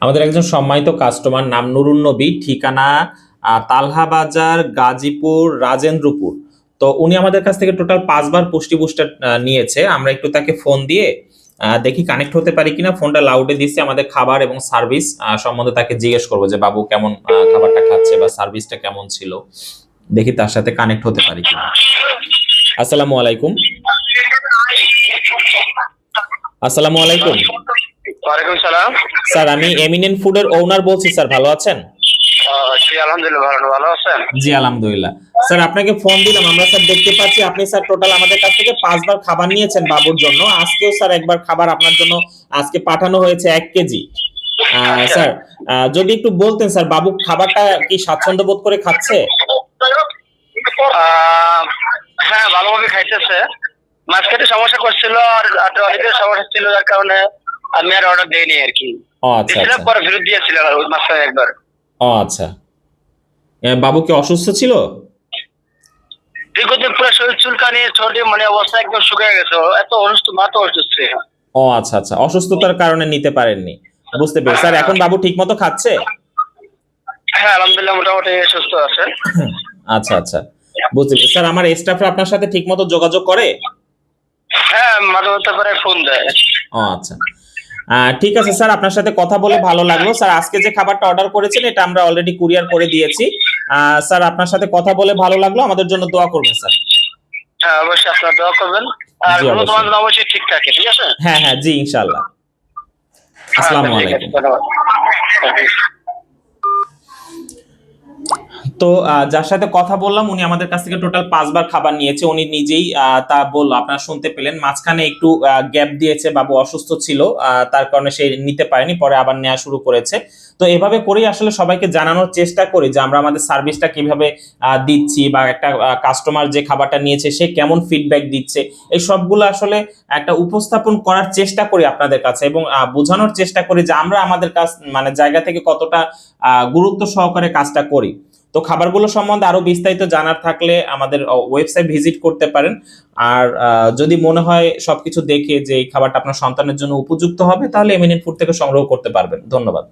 আমাদের একজন সম্মানিত কাস্টমার, নাম নুরুন নবী, ঠিকানা তালহা বাজার, গাজীপুর, রাজেন্দ্রপুর। তো উনি আমাদের কাছ থেকে টোটাল 5 বার পুষ্টি বুস্টার নিয়েছে। আমরা একটু তাকে ফোন দিয়ে দেখি কানেক্ট হতে পারি কিনা। ফোনটা লাউডে দিচ্ছি, আমাদের খাবার এবং সার্ভিস সম্বন্ধে তাকে জিজ্ঞেস করবো যে বাবু কেমন খাবারটা খাচ্ছে বা সার্ভিসটা কেমন ছিল। দেখি তার সাথে কানেক্ট হতে পারি কিনা। আসসালামু আলাইকুম। আসসালামু আলাইকুম ওয়ালাইকুম সালাম। স্যার, আমি এমিনেন্ট ফুডের ওনার বলছি স্যার, ভালো আছেন? জি আলহামদুলিল্লাহ, ভালো আছেন? জি আলহামদুলিল্লাহ। স্যার আপনাকে ফোন দিলাম, আমরা স্যার দেখতে পাচ্ছি আপনি স্যার টোটাল আমাদের কাছ থেকে 5 বার খাবার নিয়েছেন বাবুর জন্য। আজকেও স্যার একবার খাবার আপনার জন্য আজকে পাঠানো হয়েছে 1 কেজি। আচ্ছা। স্যার যদি একটু বলতেন স্যার, বাবু খাবারটা কি স্বাচ্ছন্দ্য বোধ করে খাচ্ছে? হ্যাঁ, ভালোভাবে খাইতেছে। মাঝখানে সমস্যা করছিল আর টয়লেটের সমস্যা ছিল, যার কারণে আমি আর অর্ডার দেইনি আর কি। ও আচ্ছা দিয়েছিলাম, আচ্ছা। পরে ফেরত দিয়েছিলাম ওই মাঝখানে একবার। ও আচ্ছা। বাবু কি অসুস্থ ছিল? দীর্ঘদিন পুরো শরীর চুলকানি, সর্দি, মানে অবস্থা একদম শুকিয়ে গেছে। ও এত অসুস্থ, মা তো অসুস্থ। ও আচ্ছা আচ্ছা, অসুস্থতার কারণে নিতে পারেননি। বুঝতে পেরেছি স্যার। এখন বাবু ঠিক মতো খাচ্ছে? হ্যাঁ আলহামদুলিল্লাহ, মোটামুটি সুস্থ আছে। আচ্ছা আচ্ছা, বুঝতে পেরেছি স্যার। আমার স্টাফরা আপনার সাথে ঠিক মতো যোগাযোগ করে? হ্যাঁ, মাঝে মধ্যে করে ফোন দেয়। ও আচ্ছা। ঠিক আছে স্যার, আপনার সাথে কথা বলে ভালো লাগলো স্যার। আজকে যে খাবারটা অর্ডার করেছেন এটা আমরা অলরেডি কুরিয়ার করে দিয়েছি। স্যার আপনার সাথে কথা বলে ভালো লাগলো, আমাদের জন্য দোয়া করবেন স্যার। হ্যাঁ অবশ্যই, আপনারা দোয়া করবেন। আর জি কোনো অবশ্যই। তোমার অবশ্যই ঠিক থাকে, ঠিক আছে? হ্যাঁ হ্যাঁ, জি ইনশাআল্লাহ। আচ্ছা আসসালামু ঠিক আছে, আলাইকুম। ধন্যবাদ। তো যার সাথে কথা বললাম উনি আমাদের কাছ থেকে টোটাল 5 বার খাবার নিয়েছে। উনি নিজেই তা বললো, আপনারা শুনতে পেলেন। মাঝখানে একটু গ্যাপ দিয়েছে, বাবু অসুস্থ ছিল, তার কারণে সে নিতে পারেনি, পরে আবার নেওয়া শুরু করেছে। তো এভাবে করেই আসলে সবাইকে জানানোর চেষ্টা করি যে আমরা আমাদের সার্ভিসটা কিভাবে দিচ্ছি, বা একটা কাস্টমার যে খাবারটা নিয়েছে সে কেমন ফিডব্যাক দিচ্ছে, এই সবগুলো আসলে একটা উপস্থাপন করার চেষ্টা করি আপনাদের কাছে, এবং বোঝানোর চেষ্টা করি যে আমরা আমাদের কাজ মানে জায়গা থেকে কতটা গুরুত্ব সহকারে কাজটা করি। তো খাবারগুলো সম্বন্ধে আরো বিস্তারিত জানার থাকলে আমাদের ওয়েবসাইট ভিজিট করতে পারেন। আর যদি মনে হয় সবকিছু দেখে যে এই খাবারটা আপনার সন্তানের জন্য উপযুক্ত হবে, তাহলে এমিনেন্ট ফুড থেকে সংগ্রহ করতে পারবেন। ধন্যবাদ।